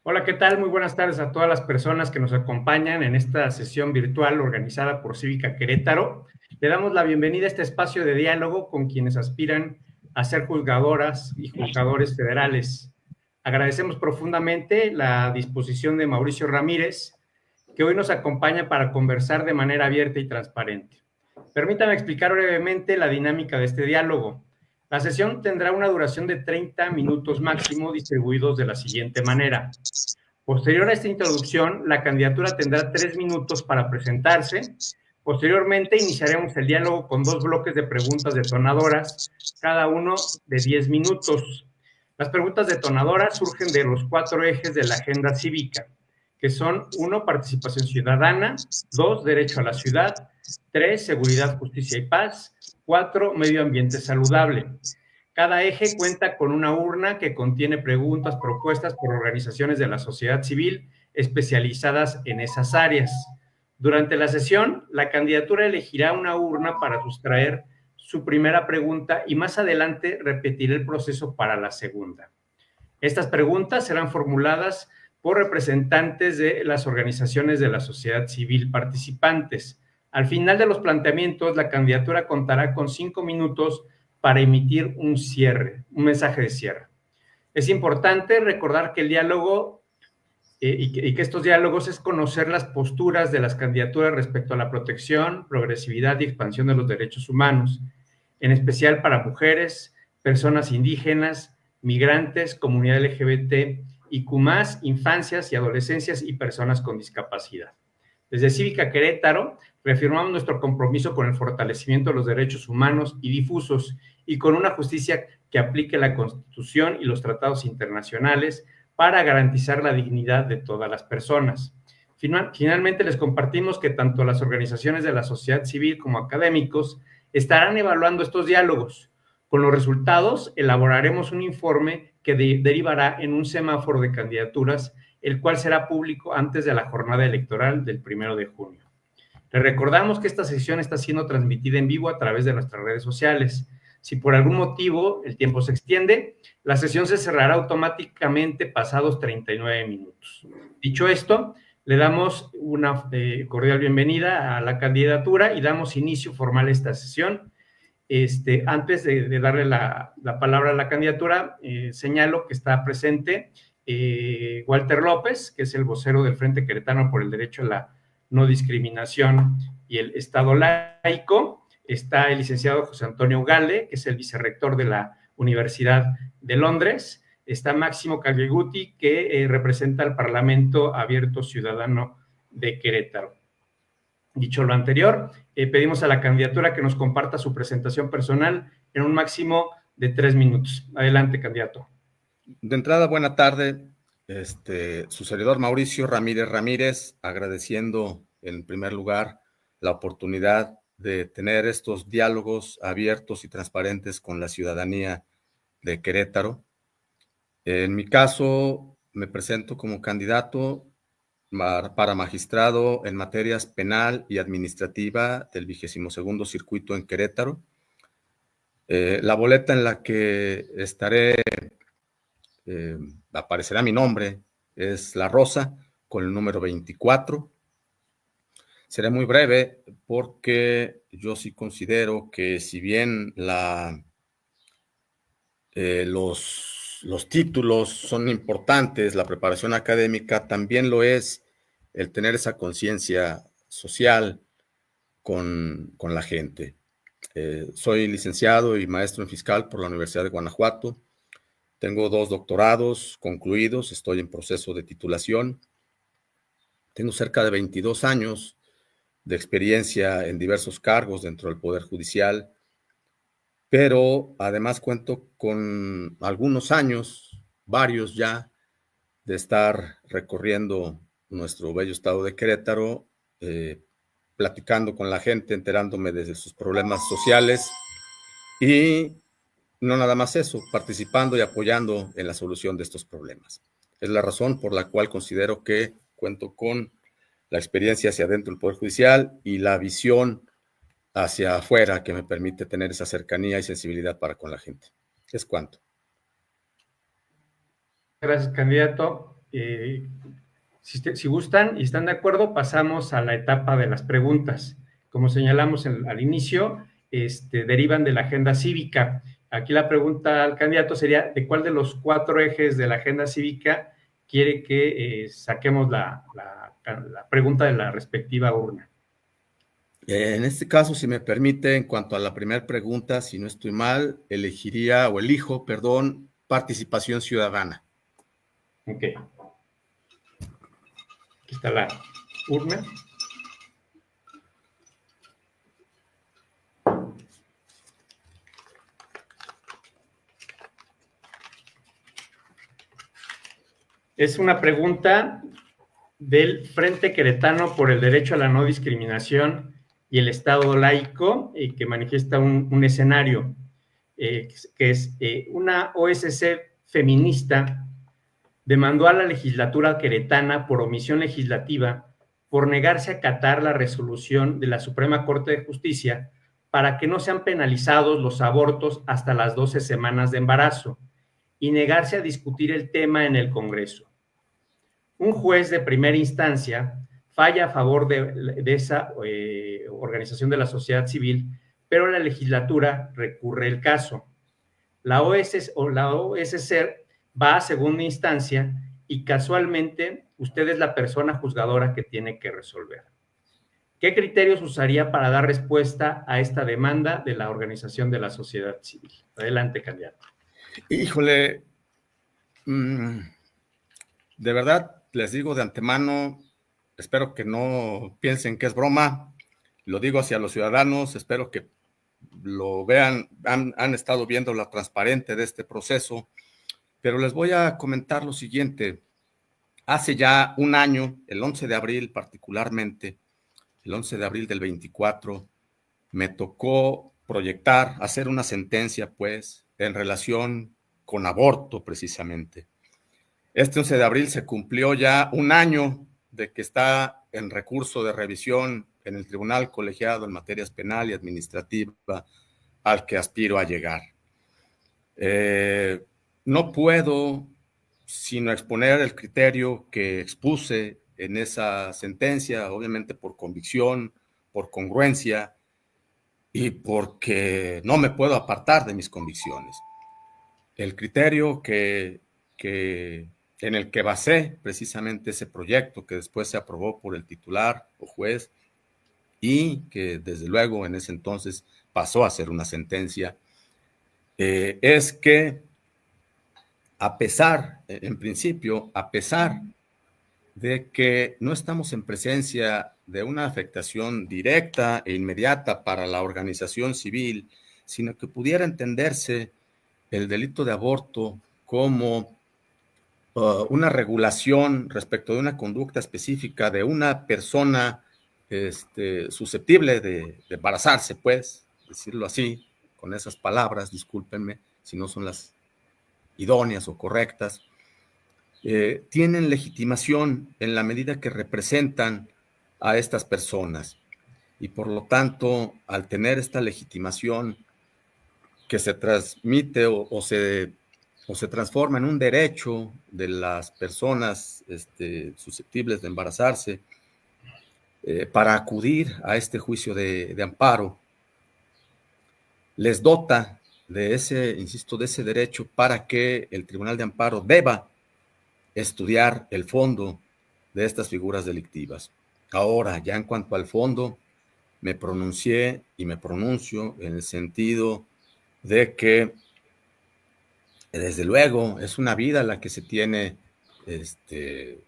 Hola, ¿qué tal? Muy buenas tardes a todas las personas que nos acompañan en esta sesión virtual organizada por Cívica Querétaro. Le damos la bienvenida a este espacio de diálogo con quienes aspiran a ser juzgadoras y juzgadores federales. Agradecemos profundamente la disposición de Mauricio Ramírez, que hoy nos acompaña para conversar de manera abierta y transparente. Permítame explicar brevemente la dinámica de este diálogo. La sesión tendrá una duración de 30 minutos máximo, distribuidos de la siguiente manera. Posterior a esta introducción, la candidatura tendrá 3 minutos para presentarse. Posteriormente, iniciaremos el diálogo con 2 bloques de preguntas detonadoras, cada uno de 10 minutos. Las preguntas detonadoras surgen de los 4 ejes de la agenda cívica, que son: 1, participación ciudadana; 2, derecho a la ciudad; 3, seguridad, justicia y paz; 4, medio ambiente saludable. Cada eje cuenta con una urna que contiene preguntas propuestas por organizaciones de la sociedad civil especializadas en esas áreas. Durante la sesión, la candidatura elegirá una urna para sustraer su primera pregunta y más adelante repetirá el proceso para la segunda. Estas preguntas serán formuladas por representantes de las organizaciones de la sociedad civil participantes. Al final de los planteamientos, la candidatura contará con 5 minutos para emitir un mensaje de cierre. Es importante recordar que el diálogo y que estos diálogos es conocer las posturas de las candidaturas respecto a la protección, progresividad y expansión de los derechos humanos, en especial para mujeres, personas indígenas, migrantes, comunidad LGBT, IQ+, infancias y adolescencias y personas con discapacidad. Desde Cívica Querétaro reafirmamos nuestro compromiso con el fortalecimiento de los derechos humanos y difusos y con una justicia que aplique la Constitución y los tratados internacionales para garantizar la dignidad de todas las personas. Finalmente, les compartimos que tanto las organizaciones de la sociedad civil como académicos estarán evaluando estos diálogos. Con los resultados, elaboraremos un informe que derivará en un semáforo de candidaturas, el cual será público antes de la jornada electoral del 1 de junio. Les recordamos que esta sesión está siendo transmitida en vivo a través de nuestras redes sociales. Si por algún motivo el tiempo se extiende, la sesión se cerrará automáticamente pasados 39 minutos. Dicho esto, le damos una cordial bienvenida a la candidatura y damos inicio formal a esta sesión. Antes de darle la palabra a la candidatura, señalo que está presente Walter López, que es el vocero del Frente Queretano por el Derecho a la No Discriminación y el Estado Laico. Está el licenciado José Antonio Gale, que es el vicerrector de la Universidad de Londres. Está Máximo Caglieguti, que representa al Parlamento Abierto Ciudadano de Querétaro. Dicho lo anterior, pedimos a la candidatura que nos comparta su presentación personal en un máximo de 3 minutos. Adelante, candidato. De entrada, buena tarde. Su servidor Mauricio Ramírez Ramírez, agradeciendo en primer lugar la oportunidad de tener estos diálogos abiertos y transparentes con la ciudadanía de Querétaro. En mi caso, me presento como candidato para magistrado en materias penal y administrativa del 22º Circuito en Querétaro. La boleta en la que estaré aparecerá mi nombre, es La Rosa, con el número 24. Seré muy breve porque yo sí considero que si bien los títulos son importantes, la preparación académica también lo es el tener esa conciencia social con la gente. Soy licenciado y maestro en fiscal por la Universidad de Guanajuato. Tengo 2 doctorados concluidos, estoy en proceso de titulación. Tengo cerca de 22 años de experiencia en diversos cargos dentro del Poder Judicial, pero además cuento con algunos años, varios ya, de estar recorriendo nuestro bello estado de Querétaro, platicando con la gente, enterándome de sus problemas sociales y no nada más eso, participando y apoyando en la solución de estos problemas. Es la razón por la cual considero que cuento con la experiencia hacia adentro del Poder Judicial y la visión hacia afuera que me permite tener esa cercanía y sensibilidad para con la gente. Es cuanto. Gracias, candidato. si gustan y están de acuerdo, pasamos a la etapa de las preguntas. Como señalamos al inicio, derivan de la agenda cívica. Aquí la pregunta al candidato sería, ¿de cuál de los 4 ejes de la agenda cívica quiere que saquemos la pregunta de la respectiva urna? En este caso, si me permite, en cuanto a la primera pregunta, si no estoy mal, elijo, participación ciudadana. Ok. Aquí está la urna. Es una pregunta del Frente Queretano por el Derecho a la No Discriminación y el Estado Laico, que manifiesta un escenario, que es una OSC feminista demandó a la legislatura queretana por omisión legislativa por negarse a acatar la resolución de la Suprema Corte de Justicia para que no sean penalizados los abortos hasta las 12 semanas de embarazo y negarse a discutir el tema en el Congreso. Un juez de primera instancia falla a favor de esa organización de la sociedad civil, pero la legislatura recurre el caso. La OSC va a segunda instancia y casualmente usted es la persona juzgadora que tiene que resolver. ¿Qué criterios usaría para dar respuesta a esta demanda de la organización de la sociedad civil? Adelante, candidato. Híjole, de verdad, les digo de antemano, espero que no piensen que es broma, lo digo hacia los ciudadanos, espero que lo vean, han estado viendo la transparente de este proceso, pero les voy a comentar lo siguiente. Hace ya un año, el 11 de abril particularmente, el 11 de abril del 24, me tocó hacer una sentencia, pues, en relación con aborto, precisamente. Este 11 de abril se cumplió ya un año de que está en recurso de revisión en el Tribunal Colegiado en materias penal y administrativa al que aspiro a llegar. No puedo sino exponer el criterio que expuse en esa sentencia, obviamente por convicción, por congruencia y porque no me puedo apartar de mis convicciones. El criterio en el que basé precisamente ese proyecto que después se aprobó por el titular o juez y que desde luego en ese entonces pasó a ser una sentencia, es que en principio, a pesar de que no estamos en presencia de una afectación directa e inmediata para la organización civil, sino que pudiera entenderse el delito de aborto como una regulación respecto de una conducta específica de una persona susceptible de embarazarse, pues, decirlo así, con esas palabras, discúlpenme si no son las idóneas o correctas, tienen legitimación en la medida que representan a estas personas. Y por lo tanto, al tener esta legitimación que se transmite o se transforma en un derecho de las personas susceptibles de embarazarse, para acudir a este juicio de amparo, les dota de ese derecho para que el Tribunal de Amparo deba estudiar el fondo de estas figuras delictivas. Ahora, ya en cuanto al fondo, me pronuncié y me pronuncio en el sentido de que, desde luego, es una vida la que se tiene,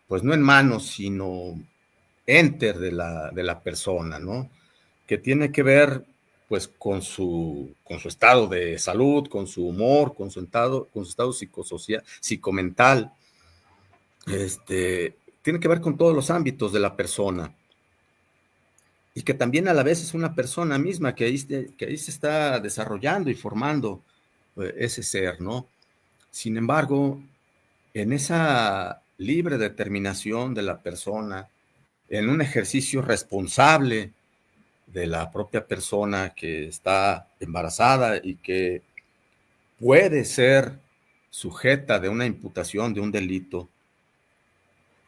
pues no en manos, sino enter de la persona, ¿no? Que tiene que ver, pues, con su estado de salud, con su humor, con su estado psicosocial, psicomental. Tiene que ver con todos los ámbitos de la persona. Y que también a la vez es una persona misma que ahí se está desarrollando y formando ese ser, ¿no? Sin embargo, en esa libre determinación de la persona, en un ejercicio responsable de la propia persona que está embarazada y que puede ser sujeta de una imputación de un delito,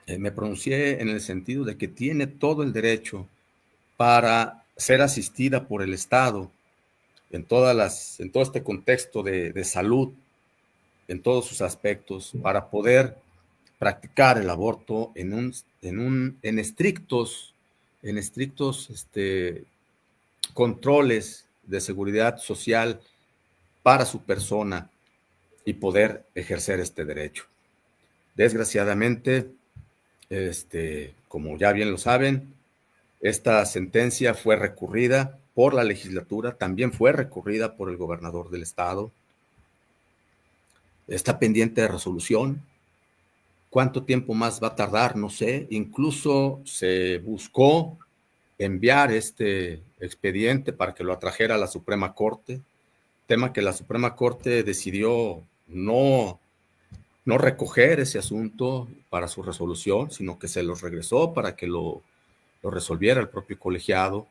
Me pronuncié en el sentido de que tiene todo el derecho para ser asistida por el Estado en todo este contexto de salud, en todos sus aspectos, para poder practicar el aborto en estrictos controles de seguridad social para su persona y poder ejercer este derecho. Desgraciadamente, como ya bien lo saben, esta sentencia fue recurrida por la legislatura, también fue recurrida por el gobernador del estado. Está pendiente de resolución. ¿Cuánto tiempo más va a tardar? No sé. Incluso se buscó enviar este expediente para que lo atrajera a la Suprema Corte, tema que la Suprema Corte decidió no recoger ese asunto para su resolución, sino que se los regresó para que lo resolviera el propio colegiado.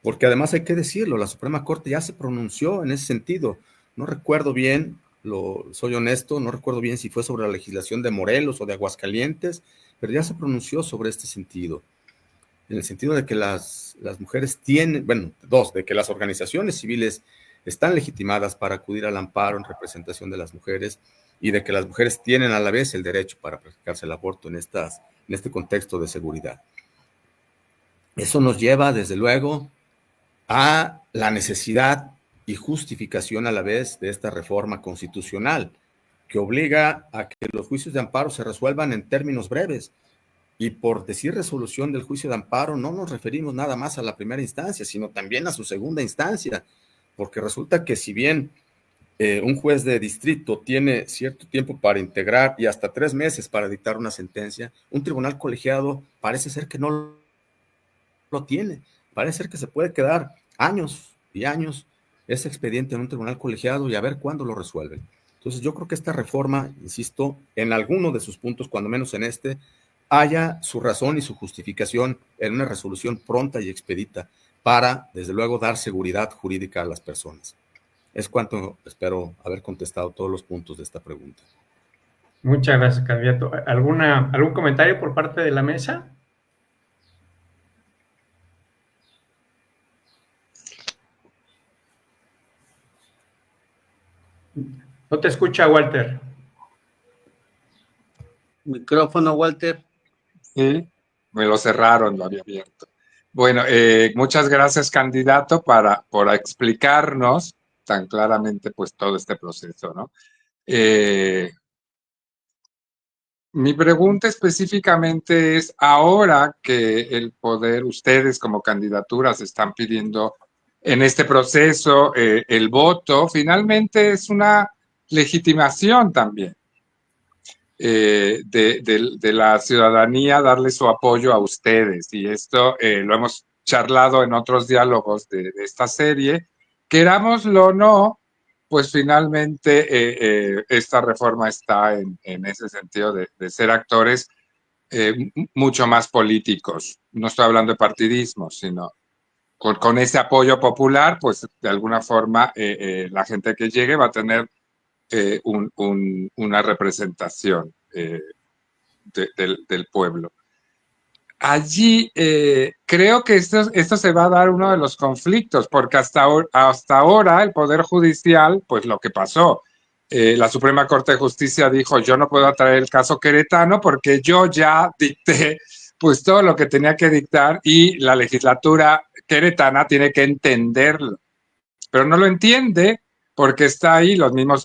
Porque además hay que decirlo, la Suprema Corte ya se pronunció en ese sentido. No recuerdo bien, soy honesto, no recuerdo bien si fue sobre la legislación de Morelos o de Aguascalientes, pero ya se pronunció sobre este sentido. En el sentido de que las mujeres tienen, bueno, de que las organizaciones civiles están legitimadas para acudir al amparo en representación de las mujeres y de que las mujeres tienen a la vez el derecho para practicarse el aborto en este contexto de seguridad. Eso nos lleva, desde luego, a la necesidad y justificación a la vez de esta reforma constitucional, que obliga a que los juicios de amparo se resuelvan en términos breves. Y por decir resolución del juicio de amparo, no nos referimos nada más a la primera instancia, sino también a su segunda instancia, porque resulta que si bien un juez de distrito tiene cierto tiempo para integrar y hasta 3 meses para dictar una sentencia, un tribunal colegiado parece ser que no lo tiene. Parece ser que se puede quedar años y años ese expediente en un tribunal colegiado y a ver cuándo lo resuelven. Entonces yo creo que esta reforma, insisto, en alguno de sus puntos, cuando menos en haya su razón y su justificación en una resolución pronta y expedita para, desde luego, dar seguridad jurídica a las personas. Es cuanto espero haber contestado todos los puntos de esta pregunta. Muchas gracias, candidato. ¿Algún comentario por parte de la mesa? No te escucha, Walter. Micrófono, Walter. Sí, me lo cerraron, lo había abierto. Bueno, muchas gracias, candidato, por explicarnos tan claramente pues todo este proceso, ¿no? Mi pregunta específicamente es, ahora que el poder, ustedes como candidaturas están pidiendo en este proceso el voto, finalmente es una legitimación también de la ciudadanía darle su apoyo a ustedes. Y esto lo hemos charlado en otros diálogos de esta serie. Querámoslo o no, pues finalmente esta reforma está en ese sentido de ser actores mucho más políticos. No estoy hablando de partidismo, sino con ese apoyo popular, pues de alguna forma la gente que llegue va a tener una representación del pueblo. Allí creo que esto se va a dar uno de los conflictos, porque hasta ahora el Poder Judicial, pues lo que pasó, la Suprema Corte de Justicia dijo, yo no puedo traer el caso queretano porque yo ya dicté pues todo lo que tenía que dictar y la legislatura queretana tiene que entenderlo, pero no lo entiende porque está ahí,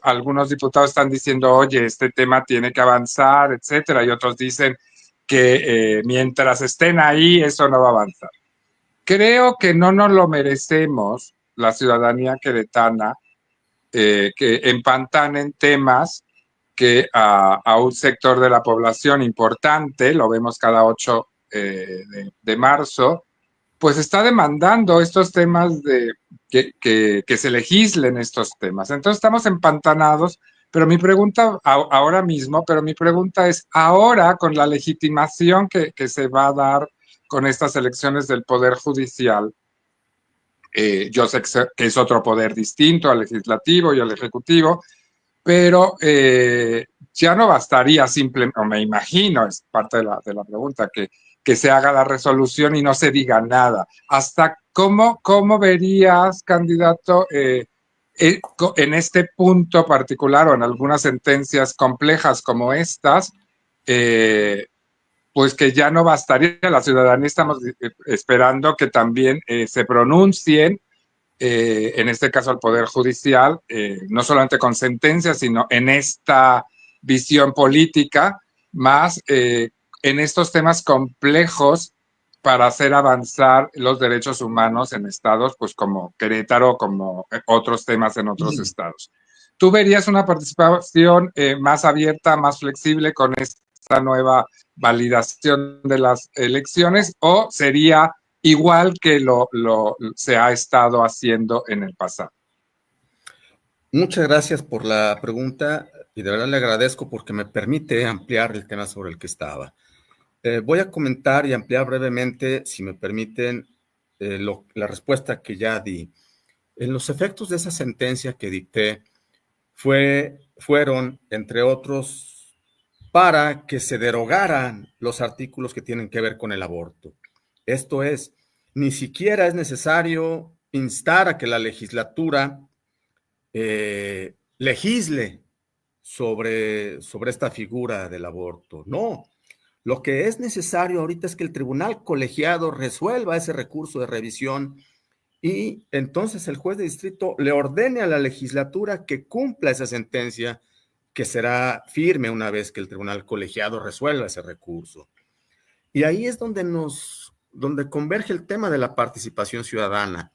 algunos diputados están diciendo, oye, este tema tiene que avanzar, etcétera, y otros dicen que mientras estén ahí, eso no va a avanzar. Creo que no nos lo merecemos, la ciudadanía queretana, que empantanen temas que a un sector de la población importante, lo vemos cada 8 de marzo, pues está demandando estos temas que se legislen estos temas. Entonces estamos empantanados, pero mi pregunta ahora mismo, es, ahora con la legitimación que se va a dar con estas elecciones del Poder Judicial, yo sé que es otro poder distinto al legislativo y al ejecutivo, pero ya no bastaría simplemente, o me imagino, es parte de la pregunta, que se haga la resolución y no se diga nada. ¿Hasta cómo verías, candidato, en este punto particular o en algunas sentencias complejas como estas, pues que ya no bastaría? La ciudadanía estamos esperando que también se pronuncien, en este caso al Poder Judicial, no solamente con sentencias, sino en esta visión política, más en estos temas complejos para hacer avanzar los derechos humanos en estados, pues como Querétaro, como otros temas en otros estados. ¿Tú verías una participación más abierta, más flexible con esta nueva validación de las elecciones, o sería igual que se ha estado haciendo en el pasado? Muchas gracias por la pregunta y de verdad le agradezco porque me permite ampliar el tema sobre el que estaba. Voy a comentar y ampliar brevemente, si me permiten, la respuesta que ya di. En los efectos de esa sentencia que dicté fueron, entre otros, para que se derogaran los artículos que tienen que ver con el aborto. Esto es, ni siquiera es necesario instar a que la legislatura legisle sobre esta figura del aborto. No, lo que es necesario ahorita es que el tribunal colegiado resuelva ese recurso de revisión y entonces el juez de distrito le ordene a la legislatura que cumpla esa sentencia, que será firme una vez que el tribunal colegiado resuelva ese recurso. Y ahí es donde converge el tema de la participación ciudadana.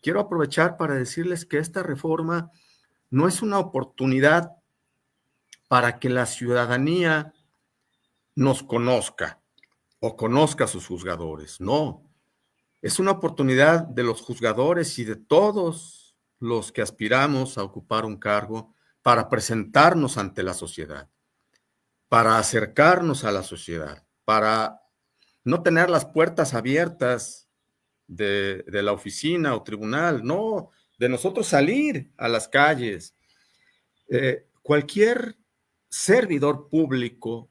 Quiero aprovechar para decirles que esta reforma no es una oportunidad para que la ciudadanía nos conozca o conozca a sus juzgadores. No, es una oportunidad de los juzgadores y de todos los que aspiramos a ocupar un cargo para presentarnos ante la sociedad, para acercarnos a la sociedad, para no tener las puertas abiertas de la oficina o tribunal, no, de nosotros salir a las calles. Cualquier servidor público,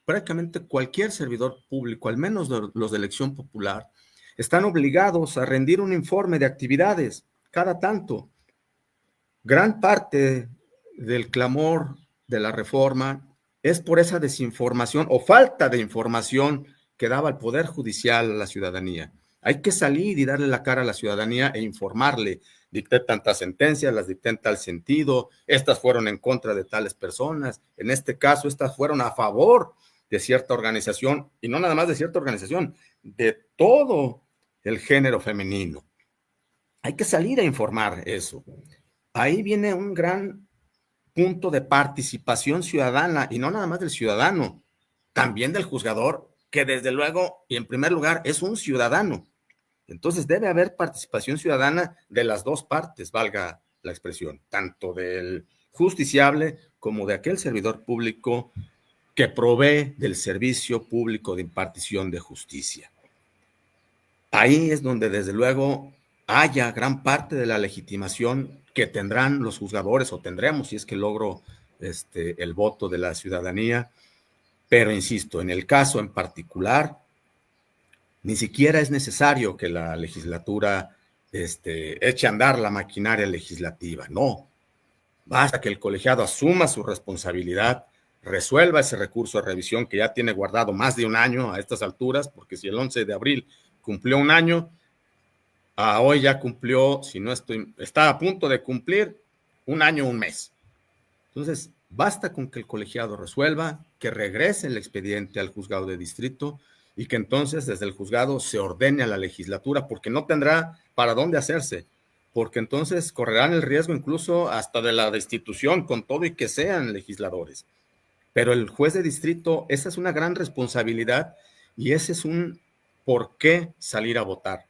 prácticamente cualquier servidor público, al menos los de elección popular, están obligados a rendir un informe de actividades cada tanto. Gran parte del clamor de la reforma es por esa desinformación o falta de información que daba el Poder Judicial a la ciudadanía. Hay que salir y darle la cara a la ciudadanía e informarle. Dicté tantas sentencias, las dicté en tal sentido, estas fueron en contra de tales personas, en este caso estas fueron a favor de cierta organización, y no nada más de cierta organización, de todo el género femenino. Hay que salir a informar eso. Ahí viene un gran punto de participación ciudadana, y no nada más del ciudadano, también del juzgador, que desde luego y en primer lugar es un ciudadano. Entonces debe haber participación ciudadana de las dos partes, valga la expresión, tanto del justiciable como de aquel servidor público que provee del servicio público de impartición de justicia. Ahí es donde desde luego haya gran parte de la legitimación que tendrán los juzgadores, o tendremos si es que logro el voto de la ciudadanía. Pero insisto, en el caso en particular, ni siquiera es necesario que la legislatura eche a andar la maquinaria legislativa. No, basta que el colegiado asuma su responsabilidad, resuelva ese recurso de revisión que ya tiene guardado más de un año a estas alturas, porque si el 11 de abril cumplió un año, hoy ya cumplió, si no está a punto de cumplir un año, un mes. Entonces, basta con que el colegiado resuelva, que regrese el expediente al juzgado de distrito y que entonces desde el juzgado se ordene a la legislatura, porque no tendrá para dónde hacerse, porque entonces correrán el riesgo incluso hasta de la destitución, con todo y que sean legisladores. Pero el juez de distrito, esa es una gran responsabilidad y ese es un por qué salir a votar.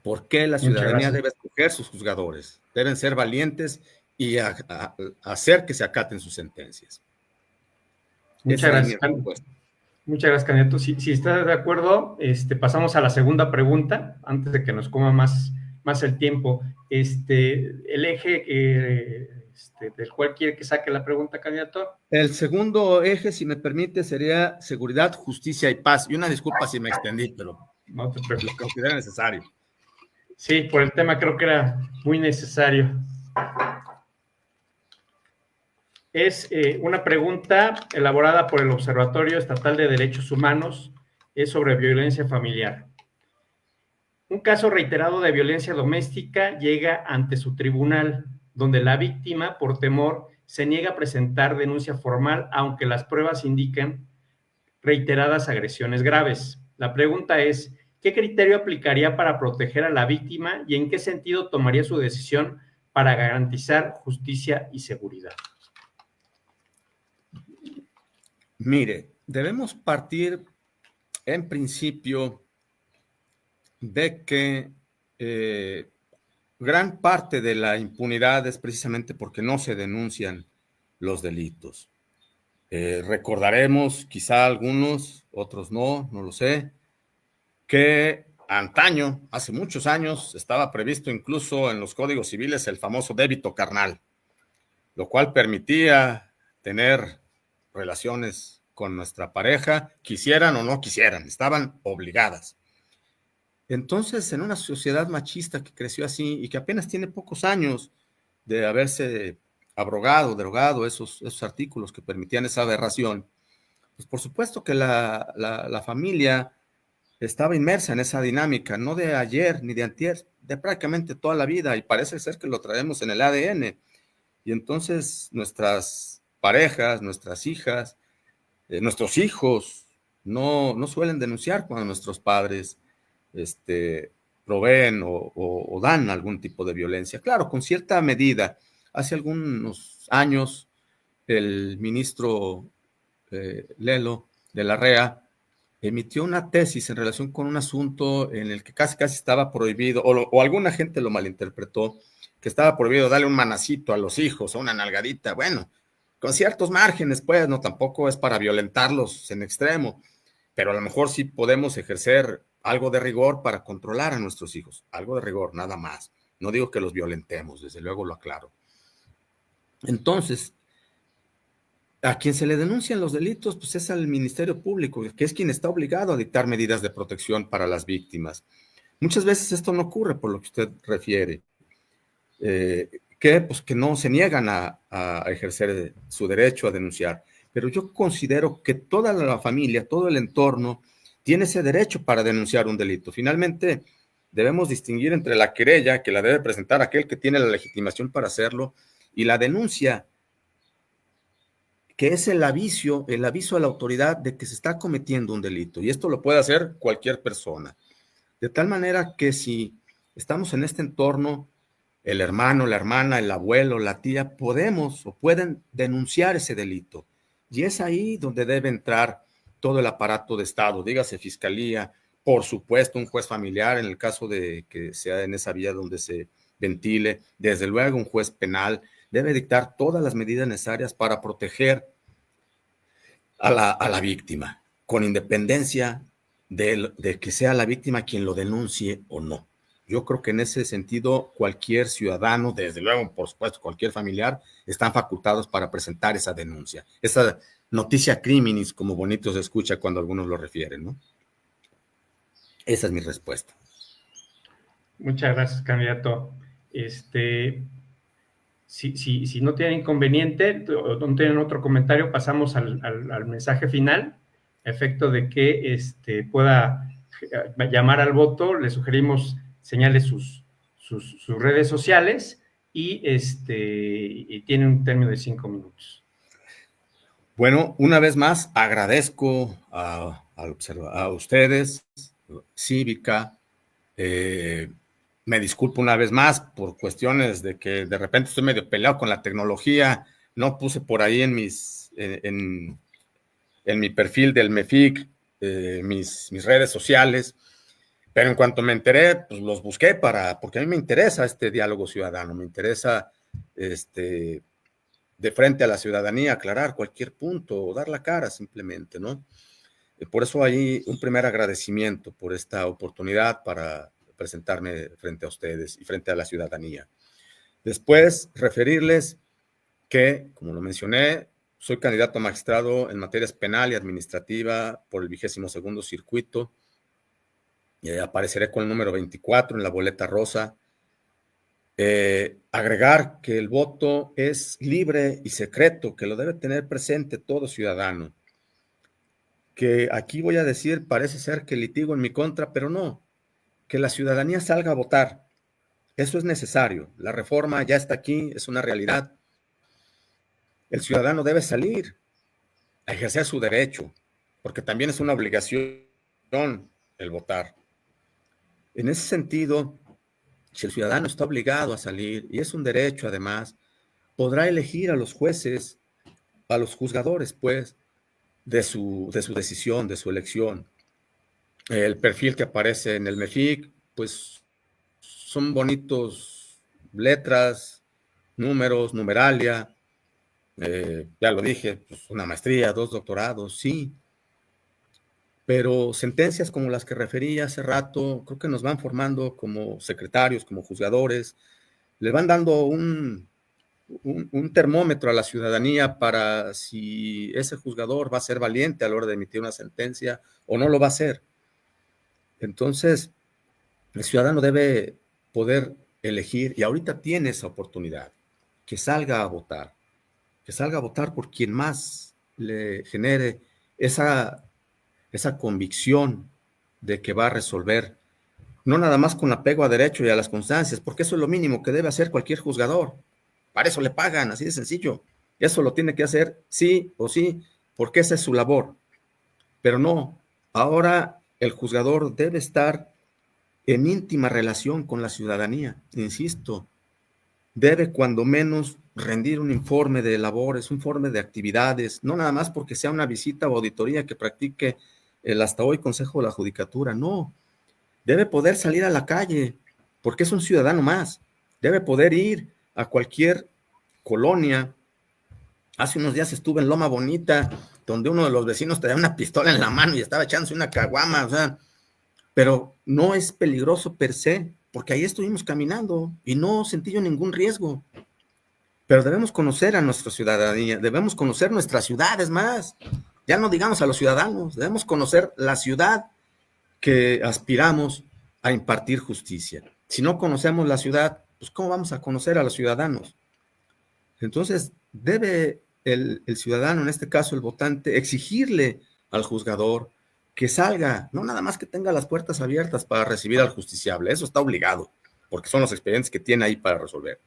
¿Por qué la ciudadanía debe escoger sus juzgadores? Deben ser valientes y hacer que se acaten sus sentencias. Muchas gracias. Muchas gracias, candidato. Si estás de acuerdo, pasamos a la segunda pregunta, antes de que nos coma más el tiempo. El eje del cual quiere que saque la pregunta, candidato. El segundo eje, si me permite, sería seguridad, justicia y paz. Y una disculpa si me extendí, pero No te lo preocupes. considero necesario. Sí, por el tema creo que era muy necesario. Es una pregunta elaborada por el Observatorio Estatal de Derechos Humanos, es sobre violencia familiar. Un caso reiterado de violencia doméstica llega ante su tribunal, donde la víctima, por temor, se niega a presentar denuncia formal, aunque las pruebas indican reiteradas agresiones graves. La pregunta es, ¿qué criterio aplicaría para proteger a la víctima y en qué sentido tomaría su decisión para garantizar justicia y seguridad? Mire, debemos partir en principio de que gran parte de la impunidad es precisamente porque no se denuncian los delitos. Recordaremos, quizá algunos, otros no lo sé, que antaño, hace muchos años, estaba previsto incluso en los códigos civiles el famoso débito carnal, lo cual permitía tener relaciones con nuestra pareja, quisieran o no quisieran, estaban obligadas. Entonces, en una sociedad machista que creció así y que apenas tiene pocos años de haberse abrogado, derogado esos artículos que permitían esa aberración, pues por supuesto que la familia estaba inmersa en esa dinámica, no de ayer ni de antier, de prácticamente toda la vida, y parece ser que lo traemos en el ADN. Y entonces nuestras parejas, nuestras hijas, nuestros hijos no suelen denunciar cuando nuestros padres proveen o dan algún tipo de violencia. Claro, con cierta medida. Hace algunos años, el ministro Lelo de la REA emitió una tesis en relación con un asunto en el que casi estaba prohibido, o alguna gente lo malinterpretó, que estaba prohibido darle un manacito a los hijos o una nalgadita. Bueno, con ciertos márgenes, pues, no, tampoco es para violentarlos en extremo, pero a lo mejor sí podemos ejercer algo de rigor para controlar a nuestros hijos, algo de rigor, nada más. No digo que los violentemos, desde luego lo aclaro. Entonces, a quien se le denuncian los delitos, pues es al Ministerio Público, que es quien está obligado a dictar medidas de protección para las víctimas. Muchas veces esto no ocurre, por lo que usted refiere, que no se niegan a ejercer su derecho a denunciar. Pero yo considero que toda la familia, todo el entorno, tiene ese derecho para denunciar un delito. Finalmente, debemos distinguir entre la querella, que la debe presentar aquel que tiene la legitimación para hacerlo, y la denuncia, que es el aviso a la autoridad de que se está cometiendo un delito. Y esto lo puede hacer cualquier persona. De tal manera que si estamos en este entorno, el hermano, la hermana, el abuelo, la tía, podemos o pueden denunciar ese delito. Y es ahí donde debe entrar todo el aparato de Estado, dígase fiscalía, por supuesto un juez familiar en el caso de que sea en esa vía donde se ventile, desde luego un juez penal, debe dictar todas las medidas necesarias para proteger a la víctima, con independencia de que sea la víctima quien lo denuncie o no. Yo creo que en ese sentido cualquier ciudadano, desde luego, por supuesto, cualquier familiar, están facultados para presentar esa denuncia, esa noticia criminis, como bonito se escucha cuando algunos lo refieren, ¿no? Esa es mi respuesta. Muchas gracias, candidato. Si no tienen inconveniente o no tienen otro comentario, pasamos al mensaje final, a efecto de que pueda llamar al voto. Le sugerimos señale sus redes sociales y tiene un término de 5 minutos. Bueno, una vez más agradezco a ustedes, Cívica. Me disculpo una vez más por cuestiones de que de repente estoy medio peleado con la tecnología. No puse por ahí en mi perfil del MEFIC mis redes sociales, pero en cuanto me enteré, pues los busqué porque a mí me interesa este diálogo ciudadano, me interesa de frente a la ciudadanía aclarar cualquier punto o dar la cara simplemente, ¿no? Por eso hay un primer agradecimiento por esta oportunidad para presentarme frente a ustedes y frente a la ciudadanía. Después, referirles que, como lo mencioné, soy candidato a magistrado en materias penal y administrativa por el 22º circuito. Apareceré con el número 24 en la boleta rosa. Agregar que el voto es libre y secreto, que lo debe tener presente todo ciudadano. Que aquí voy a decir, parece ser que litigo en mi contra, pero no, que la ciudadanía salga a votar. Eso es necesario. La reforma ya está aquí, es una realidad. El ciudadano debe salir a ejercer su derecho, porque también es una obligación el votar. En ese sentido, si el ciudadano está obligado a salir, y es un derecho además, podrá elegir a los jueces, a los juzgadores, pues, de su decisión, de su elección. El perfil que aparece en el MEFIC, pues, son bonitos letras, números, numeralia, ya lo dije, pues una maestría, 2 doctorados, sí, pero sentencias como las que referí hace rato, creo que nos van formando como secretarios, como juzgadores, le van dando un termómetro a la ciudadanía para si ese juzgador va a ser valiente a la hora de emitir una sentencia o no lo va a hacer. Entonces, el ciudadano debe poder elegir, y ahorita tiene esa oportunidad, que salga a votar por quien más le genere esa convicción de que va a resolver, no nada más con apego a derecho y a las constancias, porque eso es lo mínimo que debe hacer cualquier juzgador. Para eso le pagan, así de sencillo. Eso lo tiene que hacer sí o sí, porque esa es su labor. Pero no, ahora el juzgador debe estar en íntima relación con la ciudadanía, insisto, debe cuando menos rendir un informe de labores, un informe de actividades, no nada más porque sea una visita o auditoría que practique el hasta hoy Consejo de la Judicatura, no, debe poder salir a la calle, porque es un ciudadano más, debe poder ir a cualquier colonia. Hace unos días estuve en Loma Bonita, donde uno de los vecinos tenía una pistola en la mano y estaba echándose una caguama, o sea, pero no es peligroso per se, porque ahí estuvimos caminando y no sentí yo ningún riesgo. Pero debemos conocer a nuestra ciudadanía, debemos conocer nuestras ciudades más, ya no digamos a los ciudadanos, debemos conocer la ciudad que aspiramos a impartir justicia. Si no conocemos la ciudad, pues ¿cómo vamos a conocer a los ciudadanos? Entonces, debe el ciudadano, en este caso el votante, exigirle al juzgador que salga, no nada más que tenga las puertas abiertas para recibir al justiciable, eso está obligado, porque son los expedientes que tiene ahí para resolver.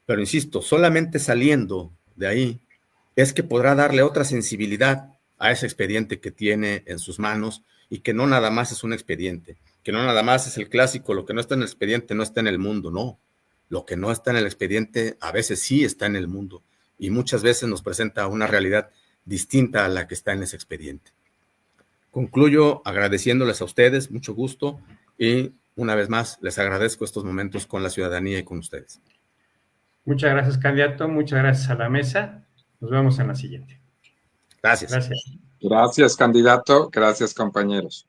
Pero insisto, solamente saliendo de ahí es que podrá darle otra sensibilidad a ese expediente que tiene en sus manos y que no nada más es un expediente, que no nada más es el clásico, lo que no está en el expediente no está en el mundo, no. Lo que no está en el expediente a veces sí está en el mundo y muchas veces nos presenta una realidad distinta a la que está en ese expediente. Concluyo agradeciéndoles a ustedes, mucho gusto, y una vez más les agradezco estos momentos con la ciudadanía y con ustedes. Muchas gracias, candidato. Muchas gracias a la mesa. Nos vemos en la siguiente. Gracias. Gracias. Gracias, candidato. Gracias, compañeros.